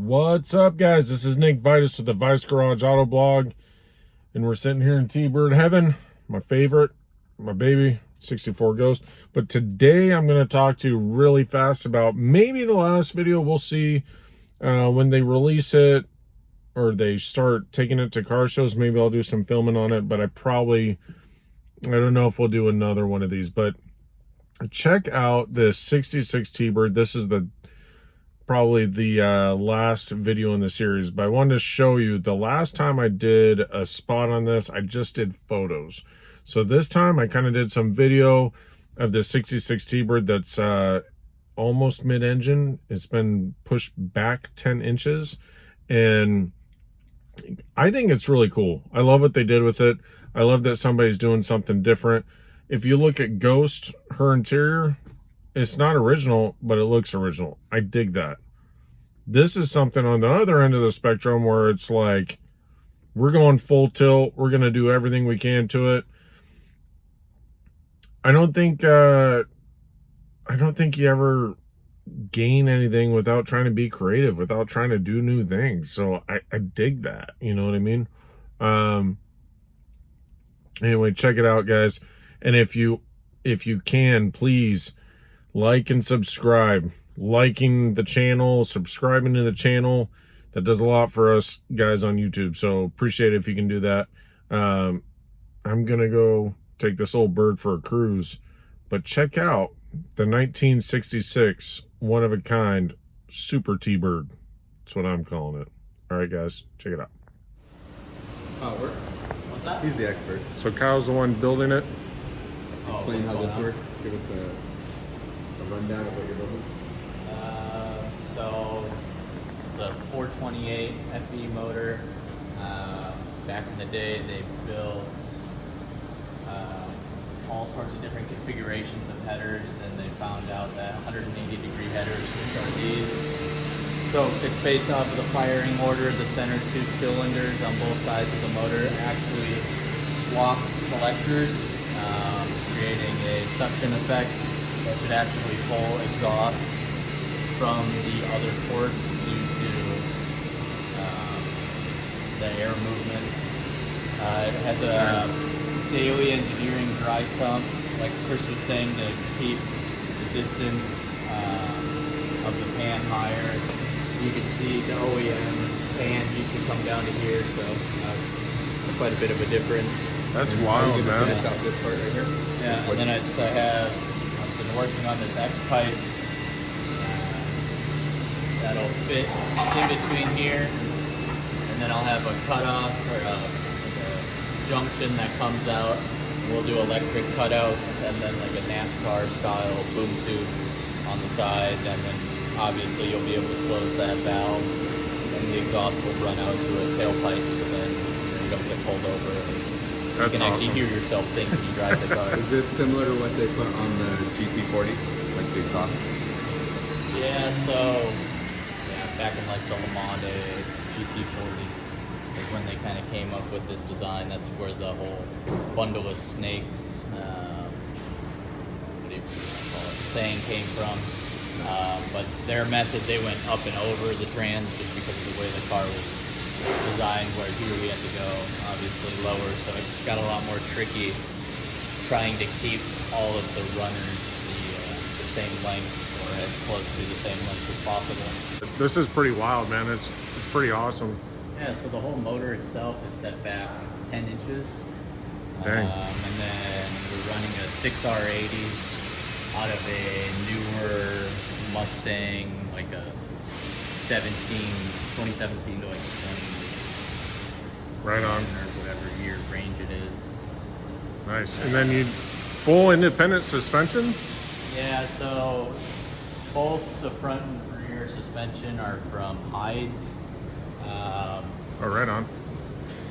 What's up, guys? This is Nick Vitus with the Vice Garage Auto Blog, and we're sitting here in T-Bird Heaven, my favorite, my baby, 64 Ghost. But today I'm going to talk to you really fast about maybe the last video. We'll see when they release it or they start taking it to car shows. Maybe I'll do some filming on it, but I don't know if we'll do another one of these. But check out this 66 T-Bird. This is probably the last video in the series, but I wanted to show you the last time I did a spot on this. I just did photos. So this time I kind of did some video of the 66 T-Bird that's almost mid-engine. It's been pushed back 10 inches, and I think it's really cool. I love what they did with it. I love that somebody's doing something different. If you look at Ghost, her interior, it's not original, but it looks original. I dig that. This is something on the other end of the spectrum where it's like, we're going full tilt. We're going to do everything we can to it. I don't think you ever gain anything without trying to be creative, without trying to do new things. So I dig that. You know what I mean? Anyway, check it out, guys. And if you can, please like and subscribe. Liking the channel, subscribing to the channel, that does a lot for us guys on YouTube. So appreciate it if you can do that. I'm gonna go take this old bird for a cruise, but check out the 1966 one-of-a-kind Super T-Bird. That's what I'm calling it. All right, guys, check it out. How it works? What's that? He's the expert. So Kyle's the one building it. Explain how this works. Give us a rundown of what you're building. So it's a 428 FE motor. Back in the day, they built all sorts of different configurations of headers, and they found out that 180-degree headers, which are these. So it's based off of the firing order. The center two cylinders on both sides of the motor actually swap collectors, creating a suction effect that should actually pull exhaust from the other ports due to the air movement. It has a daily engineering dry sump, like Chris was saying, to keep the distance of the pan higher. You can see the OEM pan used to come down to here, so it's quite a bit of a difference. That's wild, man. Finish out this part right here. Yeah, and then I've been working on this X pipe that'll fit in between here, and then I'll have a cutoff or a junction that comes out. We'll do electric cutouts, and then like a NASCAR style boom tube on the side, and then obviously you'll be able to close that valve, and the exhaust will run out to a tailpipe, so then you don't get pulled over. You can actually hear yourself think when you drive the car. Is this similar to what they put on the GT40, like the exhaust? Yeah, so back in like the Le Mans days, GT40s, is when they kind of came up with this design. That's where the whole bundle of snakes, what do you call it, saying came from. But their method, they went up and over the trans just because of the way the car was designed, where here we had to go obviously lower, so it got a lot more tricky trying to keep all of the runners the same length, or as close to the same length as possible. This is pretty wild, man. It's pretty awesome. Yeah, so the whole motor itself is set back 10 inches. Dang. And then we're running a 6R80 out of a newer Mustang, like a 2017 to like 20. Right on. Or whatever year range it is. Nice. And then you full independent suspension? Yeah, so both the front and rear suspension are from Hydes. Oh, right on.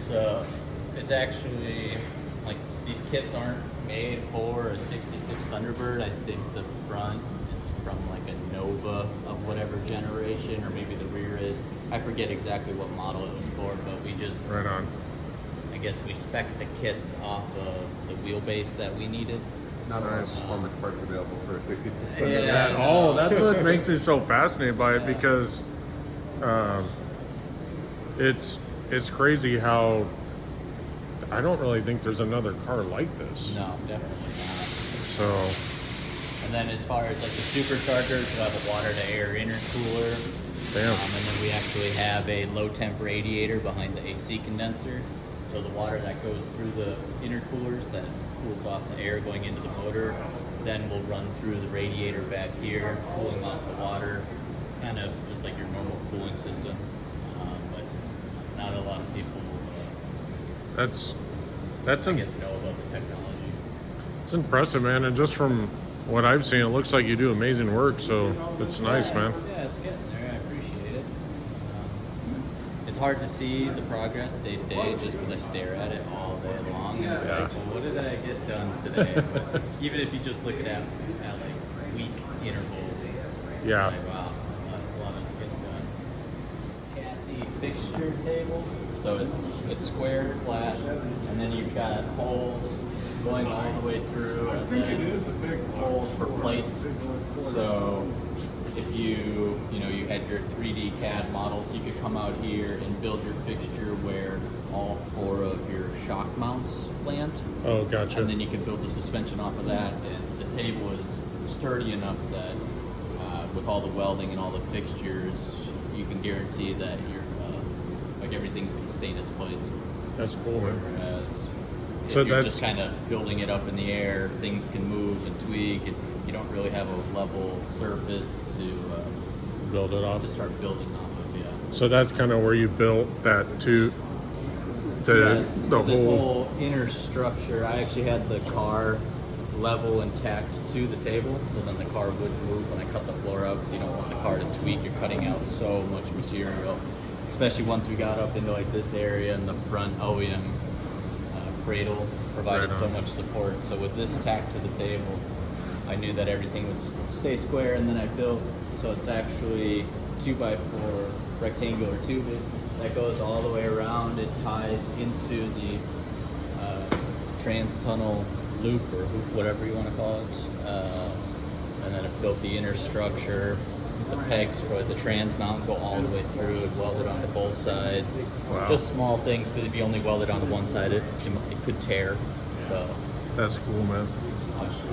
So it's actually, like, these kits aren't made for a 66 Thunderbird. I think the front is from like a Nova of whatever generation, or maybe the rear is. I forget exactly what model it was for, but we just, Right on. I guess we spec'd the kits off of the wheelbase that we needed. Not a lot of performance parts available for a 66 Yeah. Thunderbird. That's what makes me so fascinated by it, because It's crazy how I don't really think there's another car like this. No, definitely not. So, And then as far as like the superchargers, we'll have a water to air intercooler. damn. And then we actually have a low temp radiator behind the AC condenser. So the water that goes through the intercoolers that cools off the air going into the motor, then will run through the radiator back here, cooling off the water, kind of just like your normal cooling system. But not a lot of people, That's I guess, know about the technology. it's impressive, man. And just from what I've seen, it looks like you do amazing work. So it's nice, man. Yeah, it's getting there. I appreciate it. It's hard to see the progress day to day just because I stare at it all day long. And it's Yeah. like, well, what did I get done today? But even if you just look at like week intervals, Yeah. it's like, wow, a lot is getting done. Chassis fixture table. So it's square, flat, and then you've got holes going all the way through, and then holes for plates. So if you had your 3D CAD models, you could come out here and build your fixture where all 4 of your shock mounts land. Oh, gotcha. And then you can build the suspension off of that, and the table is sturdy enough that with all the welding and all the fixtures, you can guarantee that everything's going to stay in its place. That's cool, man. Whereas So if you're that's just kind of building it up in the air, things can move and tweak, and you don't really have a level surface build it off. to start building off of. Yeah. So that's kind of where you built that to the So this whole. whole inner structure, I actually had the car level and tacked to the table, so then the car would move when I cut the floor out, because you don't want the car to tweak. You're cutting out so much material, especially once we got up into like this area, and the front OEM cradle provided Right so on. much support. So with this tacked to the table, I knew that everything would stay square, and then I built, so it's actually 2x4 rectangular tubing that goes all the way around. It ties into the trans-tunnel loop, or hoop, whatever you want to call it. And then it built the inner structure. The pegs for the trans mount go all the way through and welded onto both sides. Wow. Just small things, because if you only weld it onto one side, it could tear. So That's cool, man.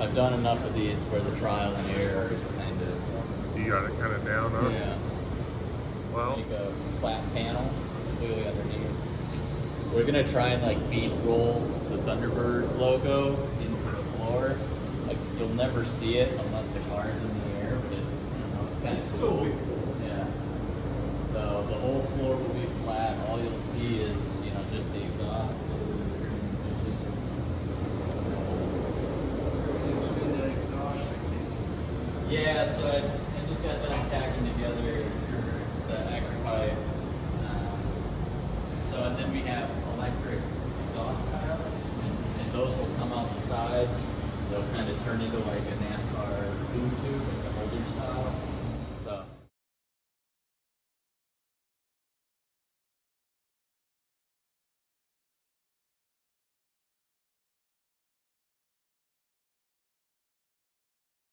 I've done enough of these where the trial and error is kind of, You got it kind of down, huh? yeah. Well, Make a flat panel completely underneath. We're gonna try and like bead roll the Thunderbird logo into the floor. Like you'll never see it unless the car is in the air, but it's kind of cool. Yeah. So the whole floor will be flat. All you'll see is just the exhaust. Yeah, so I just got done tacking together the extra pipe. And then we have electric exhaust piles, and those will come out the side. They'll kind of turn into like a NASCAR boom tube.